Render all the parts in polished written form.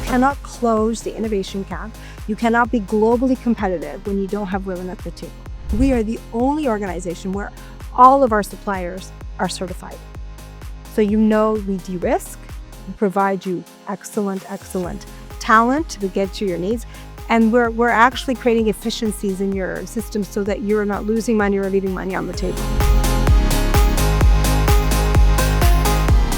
cannot close the innovation gap. You cannot be globally competitive when you don't have women at the table. We are the only organization where all of our suppliers are certified. So we de-risk, we provide you excellent talent to get to your needs. And we're actually creating efficiencies in your system so that you're not losing money or leaving money on the table.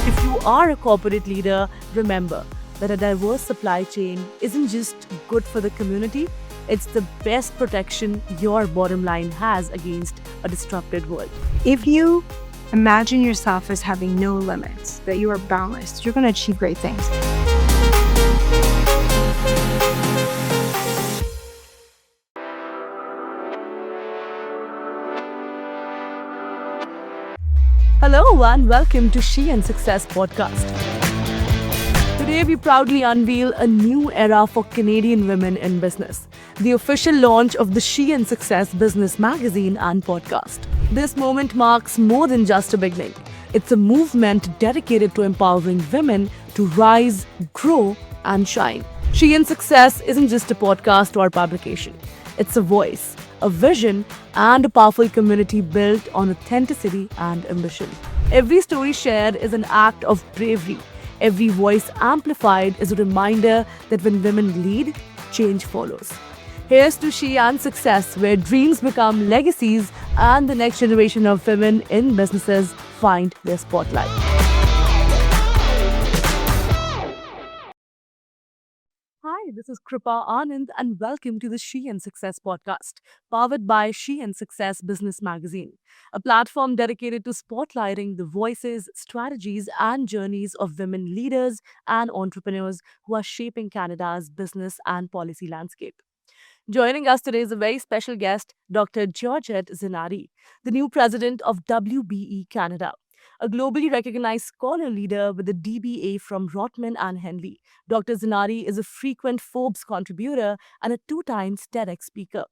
If you are a corporate leader, remember that a diverse supply chain isn't just good for the community, it's the best protection your bottom line has against a disrupted world. If you imagine yourself as having no limits, that you are boundless, you're going to achieve great things. Hello and welcome to She and Success podcast. Today we proudly unveil a new era for Canadian women in business, the official launch of the She and Success business magazine and podcast. This moment marks more than just a beginning. It's a movement dedicated to empowering women to rise, grow, and shine. She and Success isn't just a podcast or publication. It's a voice, a vision, and a powerful community built on authenticity and ambition. Every story shared is an act of bravery. Every voice amplified is a reminder that when women lead, change follows. Here's to She and Success, where dreams become legacies and the next generation of women in businesses find their spotlight. Hi, this is Kripa Anand and welcome to the She and Success podcast, powered by She and Success Business Magazine, a platform dedicated to spotlighting the voices, strategies, and journeys of women leaders and entrepreneurs who are shaping Canada's business and policy landscape. Joining us today is a very special guest, Dr. Georgette Zinaty, the new president of WBE Canada, a globally recognized scholar leader with a DBA from Rotman and Henley. Dr. Zinaty is a frequent Forbes contributor and a two-time TEDx speaker.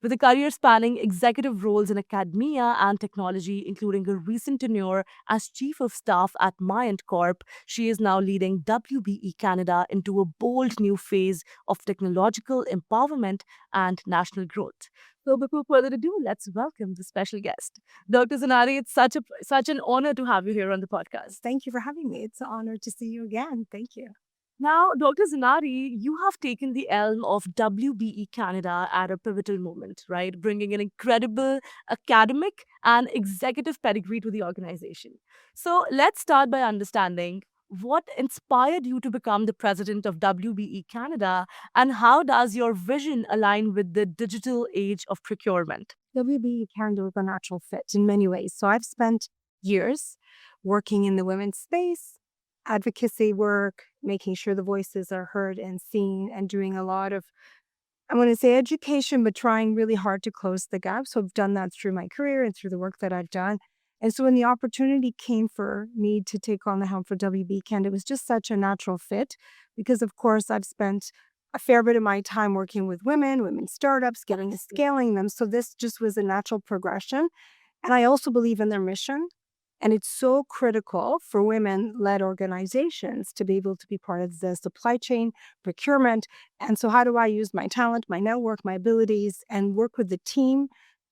With a career spanning executive roles in academia and technology, including a recent tenure as Chief of Staff at Myant Corp, she is now leading WBE Canada into a bold new phase of technological empowerment and national growth. So before further ado, let's welcome the special guest. Dr. Zinaty, it's such an honor to have you here on the podcast. Thank you for having me. It's an honor to see you again. Thank you. Now, Dr. Zinaty, you have taken the helm of WBE Canada at a pivotal moment, right? Bringing an incredible academic and executive pedigree to the organization. So let's start by understanding what inspired you to become the president of WBE Canada and how does your vision align with the digital age of procurement? WBE Canada was a natural fit in many ways. So I've spent years working in the women's space, advocacy work, making sure the voices are heard and seen, and doing a lot of, I want to say education, but trying really hard to close the gap. So I've done that through my career and through the work that I've done. And so when the opportunity came for me to take on the helm for WBE Canada, it was just such a natural fit because, of course, I've spent a fair bit of my time working with women startups, getting and scaling them. So this just was a natural progression. And I also believe in their mission. And it's so critical for women-led organizations to be able to be part of the supply chain, procurement. And so how do I use my talent, my network, my abilities, and work with the team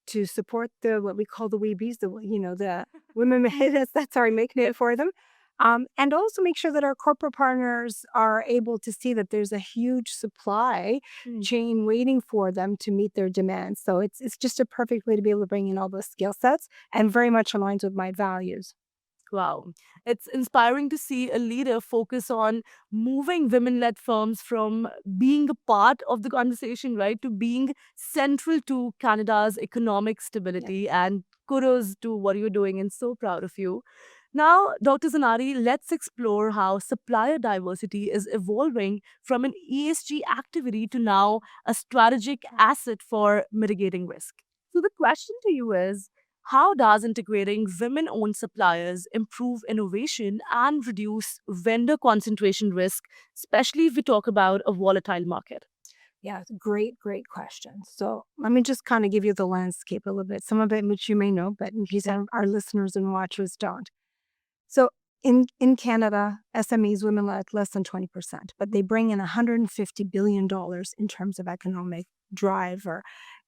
to support what we call the WBEs, the women, making it for them. And also make sure that our corporate partners are able to see that there's a huge supply chain waiting for them to meet their demands. So it's just a perfect way to be able to bring in all those skill sets and very much aligns with my values. Wow. It's inspiring to see a leader focus on moving women-led firms from being a part of the conversation, right, to being central to Canada's economic stability. And kudos to what you're doing and so proud of you. Now, Dr. Zinaty, let's explore how supplier diversity is evolving from an ESG activity to now a strategic asset for mitigating risk. So the question to you is, how does integrating women-owned suppliers improve innovation and reduce vendor concentration risk, especially if we talk about a volatile market? Yeah, it's a great question. So let me just kind of give you the landscape a little bit, some of it which you may know, but in case our listeners and watchers don't. So In Canada, SMEs, women led, less than 20%, but they bring in $150 billion in terms of economic drive.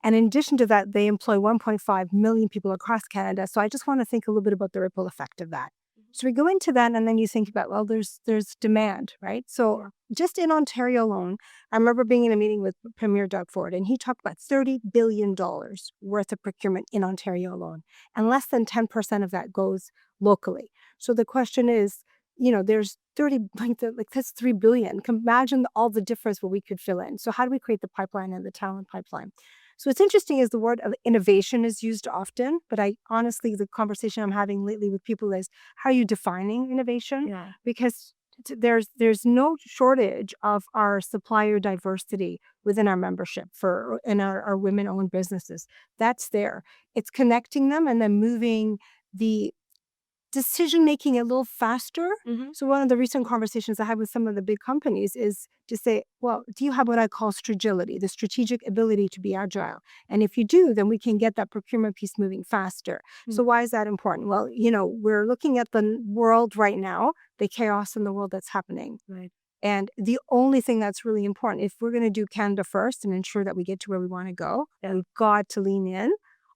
And in addition to that, they employ 1.5 million people across Canada. So I just want to think a little bit about the ripple effect of that. So we go into that, and then you think about, well, there's demand, right? So just in Ontario alone, I remember being in a meeting with Premier Doug Ford, and he talked about $30 billion worth of procurement in Ontario alone, and less than 10% of that goes locally. So the question is, there's 30, that's 3 billion. Imagine all the difference what we could fill in. So how do we create the pipeline and the talent pipeline? So what's interesting is the word of innovation is used often, but honestly, the conversation I'm having lately with people is, how are you defining innovation? Yeah. Because there's no shortage of our supplier diversity within our membership in our women-owned businesses. That's there. It's connecting them and then moving the decision-making a little faster. So one of the recent conversations I had with some of the big companies is to say, well, do you have what I call stragility, the strategic ability to be agile? And if you do, then we can get that procurement piece moving faster. So why is that important? Well, we're looking at the world right now, the chaos in the world that's happening. Right. And the only thing that's really important, if we're going to do Canada first and ensure that we get to where we want to go, we've got to lean in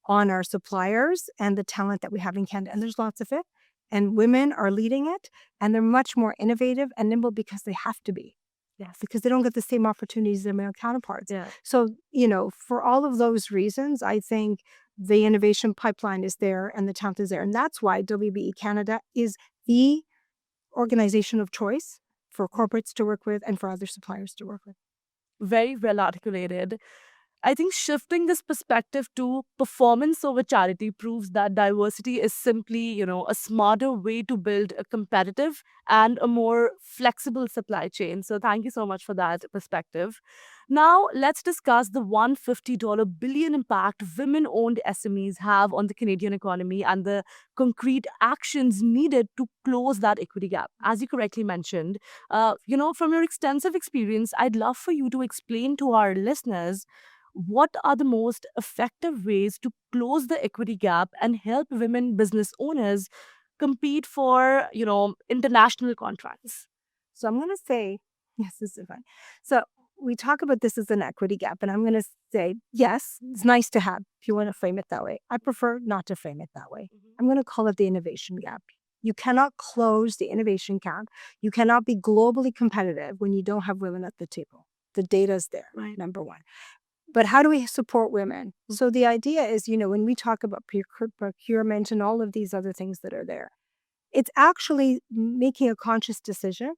on our suppliers and the talent that we have in Canada. And there's lots of it. And women are leading it, and they're much more innovative and nimble because they have to be. Yes. Because they don't get the same opportunities as their male counterparts. Yeah. So, for all of those reasons, I think the innovation pipeline is there and the talent is there. And that's why WBE Canada is the organization of choice for corporates to work with and for other suppliers to work with. Very well articulated. I think shifting this perspective to performance over charity proves that diversity is simply, a smarter way to build a competitive and a more flexible supply chain. So thank you so much for that perspective. Now, let's discuss the $150 billion impact women-owned SMEs have on the Canadian economy and the concrete actions needed to close that equity gap. As you correctly mentioned, from your extensive experience, I'd love for you to explain to our listeners what are the most effective ways to close the equity gap and help women business owners compete for, international contracts? So I'm going to say, yes, this is fun. So we talk about this as an equity gap, and I'm going to say, yes, it's nice to have if you want to frame it that way. I prefer not to frame it that way. I'm going to call it the innovation gap. You cannot close the innovation gap. You cannot be globally competitive when you don't have women at the table. The data is there, Right. number one. But how do we support women? So the idea is, when we talk about procurement and all of these other things that are there, it's actually making a conscious decision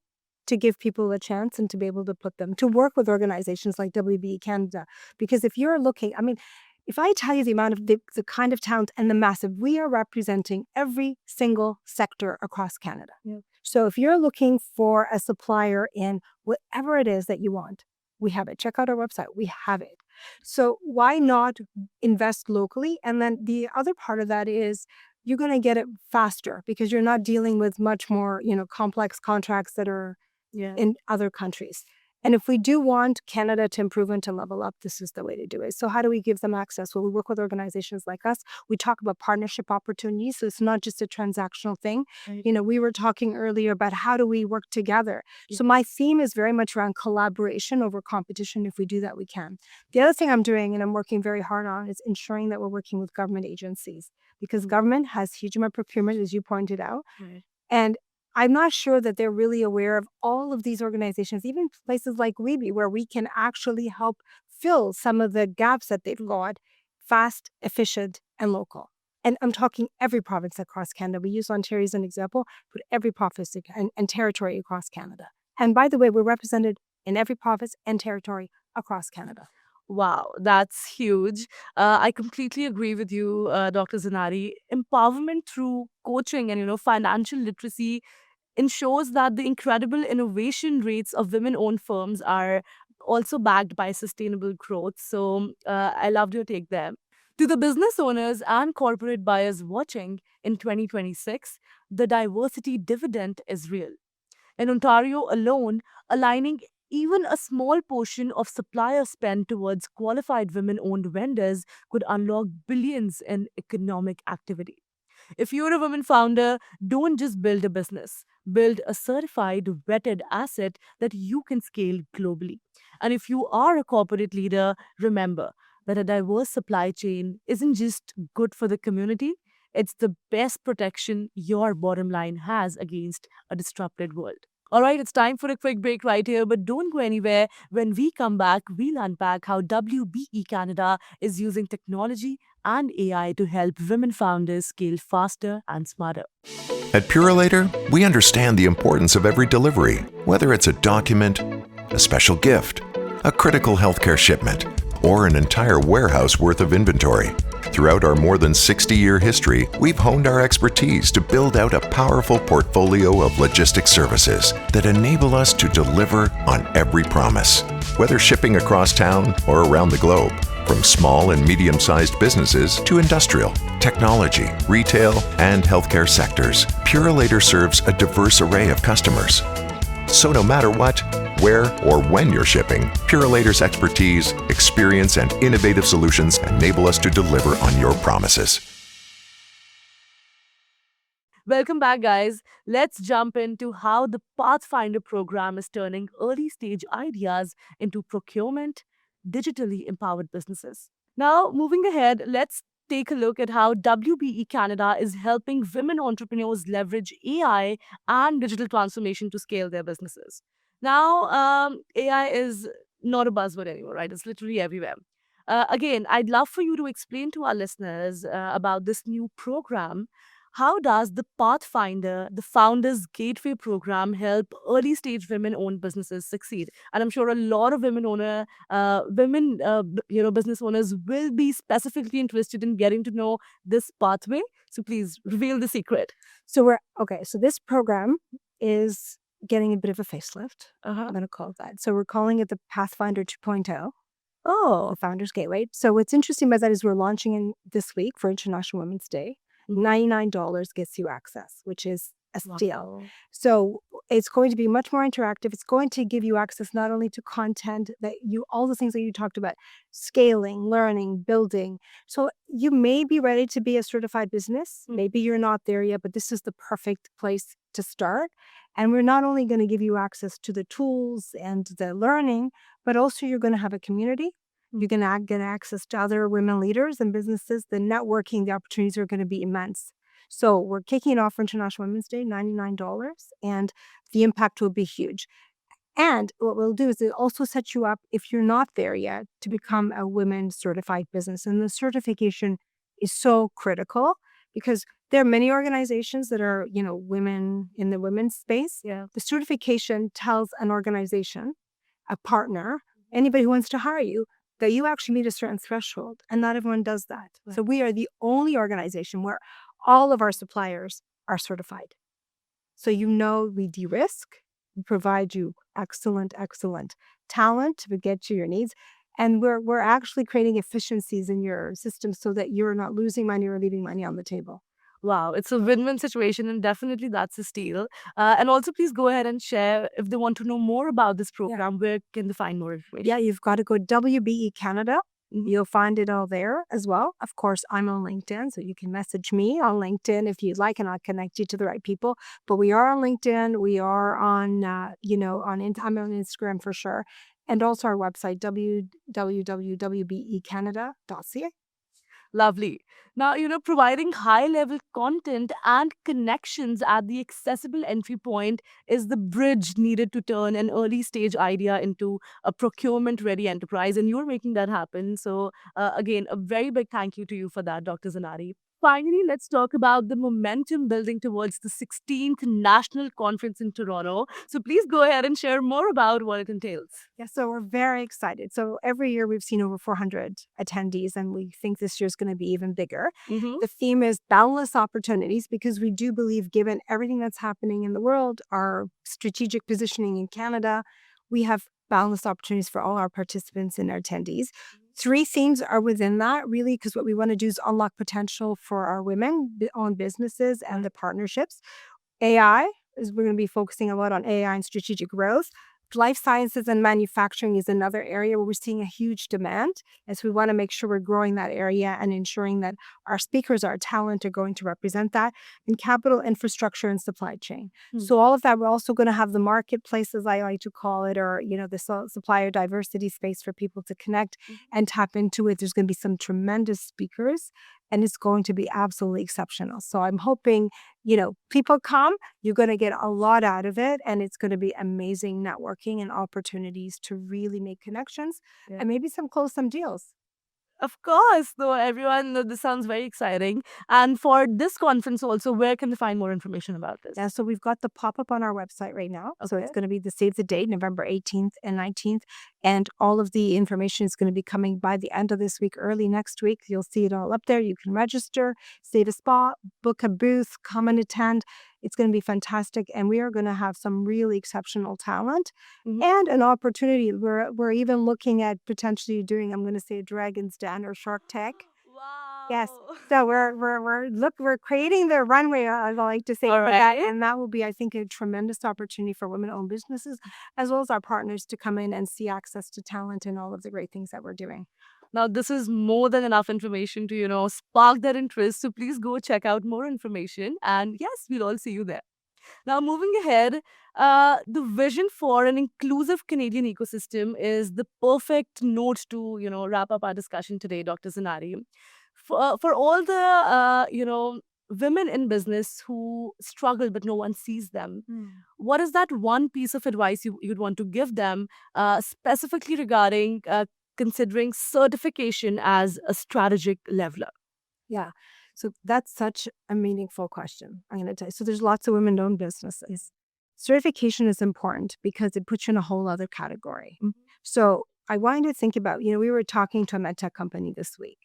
to give people a chance and to be able to put them to work with organizations like WBE Canada. Because if you're looking, if I tell you the amount of the kind of talent and the massive, we are representing every single sector across Canada. Yeah. So if you're looking for a supplier in whatever it is that you want, we have it. Check out our website. We have it. So why not invest locally? And then the other part of that is you're going to get it faster because you're not dealing with much more, complex contracts that are in other countries. And if we do want Canada to improve and to level up, this is the way to do it. So how do we give them access? Well, we work with organizations like us. We talk about partnership opportunities. So it's not just a transactional thing. Right. We were talking earlier about how do we work together. Yeah. So my theme is very much around collaboration over competition. If we do that, we can. The other thing I'm doing and I'm working very hard on is ensuring that we're working with government agencies because government has huge amount of procurement, as you pointed out. Right. And I'm not sure that they're really aware of all of these organizations, even places like WBE, where we can actually help fill some of the gaps that they've got fast, efficient, and local. And I'm talking every province across Canada. We use Ontario as an example, but every province and territory across Canada. And by the way, we're represented in every province and territory across Canada. Wow, that's huge. I completely agree with you, Dr. Zinaty. Empowerment through coaching and financial literacy ensures that the incredible innovation rates of women-owned firms are also backed by sustainable growth. So I loved your take there. To the business owners and corporate buyers watching in 2026, the diversity dividend is real. In Ontario alone, aligning even a small portion of supplier spend towards qualified women-owned vendors could unlock billions in economic activity. If you're a woman founder, don't just build a business. Build a certified, vetted asset that you can scale globally. And if you are a corporate leader, remember that a diverse supply chain isn't just good for the community, it's the best protection your bottom line has against a disrupted world. All right, it's time for a quick break right here, but don't go anywhere. When we come back, we'll unpack how WBE Canada is using technology and AI to help women founders scale faster and smarter. At Purolator, we understand the importance of every delivery, whether it's a document, a special gift, a critical healthcare shipment, or an entire warehouse worth of inventory. Throughout our more than 60-year history, we've honed our expertise to build out a powerful portfolio of logistics services that enable us to deliver on every promise. Whether shipping across town or around the globe, from small and medium-sized businesses to industrial, technology, retail, and healthcare sectors, Purolator serves a diverse array of customers. So no matter what, where, or when you're shipping, Purolator's expertise, experience, and innovative solutions enable us to deliver on your promises. Welcome back, guys. Let's jump into how the Pathfinder program is turning early stage ideas into procurement, digitally empowered businesses. Now, moving ahead, let's take a look at how WBE Canada is helping women entrepreneurs leverage AI and digital transformation to scale their businesses. Now, AI is not a buzzword anymore, right? It's literally everywhere. Again, I'd love for you to explain to our listeners about this new program. How does the Pathfinder, the Founders Gateway program, help early stage women-owned businesses succeed? And I'm sure a lot of business owners will be specifically interested in getting to know this pathway. So please reveal the secret. So this program is getting a bit of a facelift. I'm going to call it that. So we're calling it the Pathfinder 2.0. The Founders Gateway. So what's interesting about that is we're launching in this week for International Women's Day. $99 gets you access, which is a steal. Wow. So it's going to be much more interactive. It's going to give you access not only to content all the things that you talked about, scaling, learning, building. So you may be ready to be a certified business. Maybe you're not there yet, but this is the perfect place to start. And we're not only going to give you access to the tools and the learning, but also you're going to have a community. You're going to get access to other women leaders and businesses. The networking, the opportunities are going to be immense. So we're kicking it off for International Women's Day, $99, and the impact will be huge. And what we'll do is it also sets you up, if you're not there yet, to become a women certified business. And the certification is so critical because there are many organizations that are, women in the women's space. Yeah. The certification tells an organization, a partner, anybody who wants to hire you, that you actually meet a certain threshold, and not everyone does that. Right. So we are the only organization where all of our suppliers are certified. So we de-risk, we provide you excellent talent to get to your needs, and we're actually creating efficiencies in your system so that you're not losing money or leaving money on the table. Wow, it's a win-win situation, and definitely that's a steal. And also, please go ahead and share if they want to know more about this program. Where can they find more information? Yeah, you've got to go WBE Canada. You'll find it all there as well. Of course, I'm on LinkedIn, so you can message me on LinkedIn if you'd like, and I'll connect you to the right people. But we are on LinkedIn. We are on, I'm on Instagram for sure, and also our website www.wbecanada.ca. Lovely. Now, providing high-level content and connections at the accessible entry point is the bridge needed to turn an early-stage idea into a procurement-ready enterprise, and you're making that happen. So, again, a very big thank you to you for that, Dr. Zinaty. Finally, let's talk about the momentum building towards the 16th National Conference in Toronto. So please go ahead and share more about what it entails. Yeah, so we're very excited. So every year we've seen over 400 attendees, and we think this year is going to be even bigger. The theme is boundless opportunities, because we do believe, given everything that's happening in the world, our strategic positioning in Canada, we have boundless opportunities for all our participants and our attendees. 3 themes are within that, really, because what we want to do is unlock potential for our women-owned businesses and the partnerships. AI, we're going to be focusing a lot on AI and strategic growth. life sciences and manufacturing is another area where we're seeing a huge demand. And so we want to make sure we're growing that area and ensuring that our speakers, our talent are going to represent that in capital, infrastructure, and supply chain. So all of that, we're also going to have the marketplace, as I like to call it, or, the supplier diversity space for people to connect and tap into it. There's going to be some tremendous speakers, and it's going to be absolutely exceptional. So I'm hoping, people come, you're going to get a lot out of it, and it's going to be amazing networking and opportunities to really make connections and maybe close some deals. Of course, though, everyone, this sounds very exciting. And for this conference also, where can they find more information about this? Yeah, so we've got the pop-up on our website right now. So Okay. it's going to be the save the date, November 18th and 19th. And all of the information is going to be coming by the end of this week, early next week. You'll see it all up there. You can register, save a spot, book a booth, come and attend. It's going to be fantastic. And we are going to have some really exceptional talent and an opportunity. We're even looking at potentially doing, I'm going to say, Dragon's Den or Shark Tank. Wow. Yes. So we're creating the runway, as I like to say, All for that, right. and that will be, I think, a tremendous opportunity for women-owned businesses, as well as our partners to come in and see access to talent and all of the great things that we're doing. Now, this is more than enough information to, spark their interest. So please go check out more information. And yes, we'll all see you there. Now, moving ahead, the vision for an inclusive Canadian ecosystem is the perfect note to, wrap up our discussion today, Dr. Zinaty. For all the, women in business who struggle but no one sees them, what is that one piece of advice you'd want to give them, specifically regarding considering certification as a strategic leveler? Yeah. So that's such a meaningful question. I'm going to tell you. So there's lots of women-owned businesses. Certification is important because it puts you in a whole other category. So I wanted to think about, we were talking to a med tech company this week.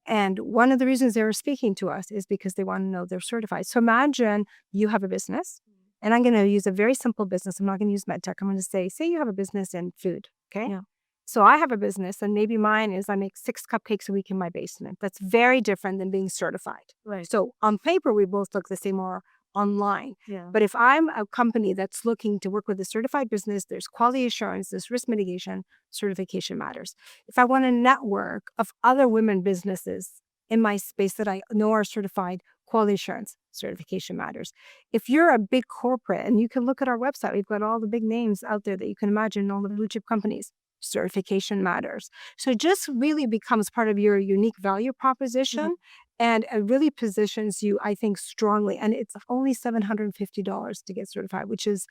And one of the reasons they were speaking to us is because they want to know they're certified. So imagine you have a business, and I'm going to use a very simple business. I'm not going to use medtech. I'm going to say you have a business in food, okay? Yeah. So I have a business, and maybe mine is I make 6 cupcakes a week in my basement. That's very different than being certified. Right. So on paper, we both look the same, or online. Yeah. But if I'm a company that's looking to work with a certified business, there's quality assurance, there's risk mitigation, certification matters. If I want a network of other women businesses in my space that I know are certified, quality assurance, certification matters. If you're a big corporate, and you can look at our website, we've got all the big names out there that you can imagine, all the blue chip companies, certification matters. So it just really becomes part of your unique value proposition. And it really positions you, I think, strongly. And it's only $750 to get certified, which is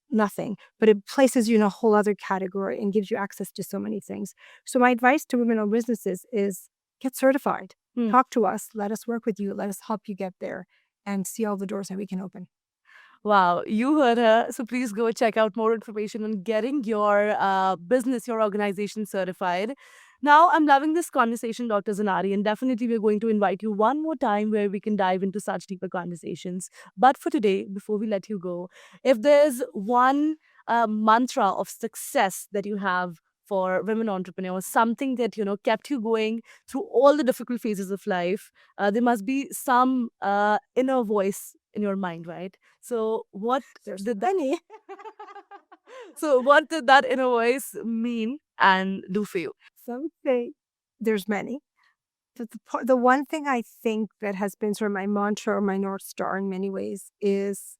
nothing, but it places you in a whole other category and gives you access to so many things. So my advice to women-owned businesses is get certified. Talk to us. Let us work with you. Let us help you get there and see all the doors that we can open. Wow, you heard her. So please go check out more information on getting your business, your organization certified. Now, I'm loving this conversation, Dr. Zinaty, and definitely we're going to invite you one more time where we can dive into such deeper conversations. But for today, before we let you go, if there's one mantra of success that you have for women entrepreneurs, something that, kept you going through all the difficult phases of life, there must be some inner voice in your mind, right? So what did that So what did that inner voice mean and do for you? Some say there's many. The one thing I think that has been sort of my mantra or my North Star in many ways is,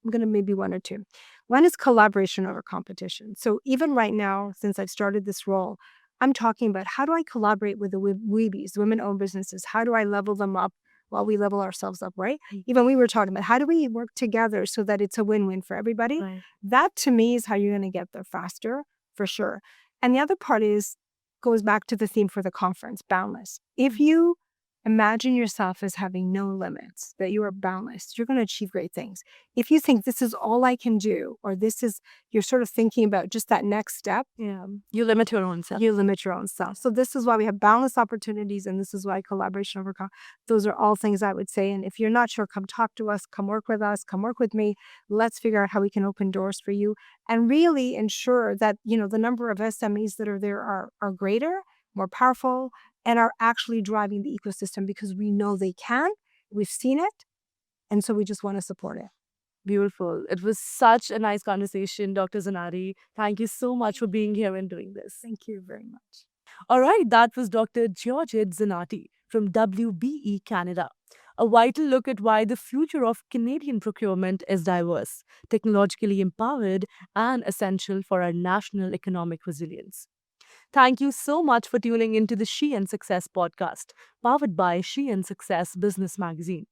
I'm going to maybe one or two. One is collaboration over competition. So even right now, since I've started this role, I'm talking about how do I collaborate with the WBEs, women-owned businesses? How do I level them up while we level ourselves up, right? Even we were talking about how do we work together so that it's a win-win for everybody? Right. That to me is how you're going to get there faster, for sure. And the other part goes back to the theme for the conference, boundless. If you imagine yourself as having no limits, that you are boundless, you're going to achieve great things. If you think this is all I can do, or you're sort of thinking about just that next step, You limit your own self. you limit your own self. So this is why we have boundless opportunities, and this is why collaboration over those are all things I would say. And if you're not sure, come talk to us, come work with us, come work with me. Let's figure out how we can open doors for you and really ensure that, the number of SMEs that are there are greater, more powerful, and are actually driving the ecosystem because we know they can. We've seen it. And so we just want to support it. Beautiful. It was such a nice conversation, Dr. Zinaty. Thank you so much for being here and doing this. Thank you very much. All right, that was Dr. Georgette Zinaty from WBE Canada. A vital look at why the future of Canadian procurement is diverse, technologically empowered, and essential for our national economic resilience. Thank you so much for tuning into the She and Success podcast, powered by She and Success Business Magazine.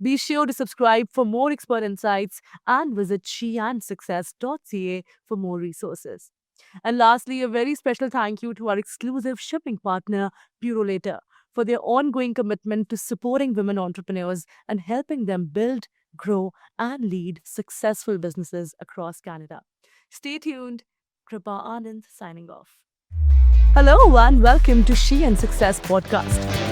Be sure to subscribe for more expert insights and visit sheandsuccess.ca for more resources. And lastly, a very special thank you to our exclusive shipping partner, Purolator, for their ongoing commitment to supporting women entrepreneurs and helping them build, grow, and lead successful businesses across Canada. Stay tuned. Kripa Anand signing off. Hello and welcome to She and Success podcast.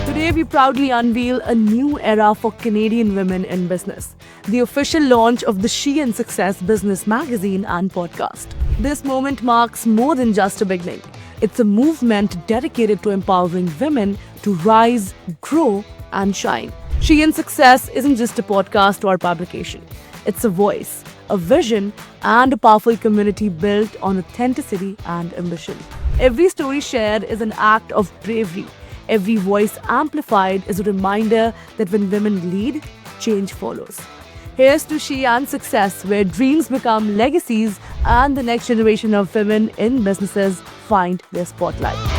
Today, we proudly unveil a new era for Canadian women in business, the official launch of the She and Success Business Magazine and podcast. This moment marks more than just a beginning. It's a movement dedicated to empowering women to rise, grow, and shine. She and Success isn't just a podcast or publication. It's a voice, a vision, and a powerful community built on authenticity and ambition. Every story shared is an act of bravery. Every voice amplified is a reminder that when women lead, change follows. Here's to She and Success, where dreams become legacies and the next generation of women in businesses find their spotlight.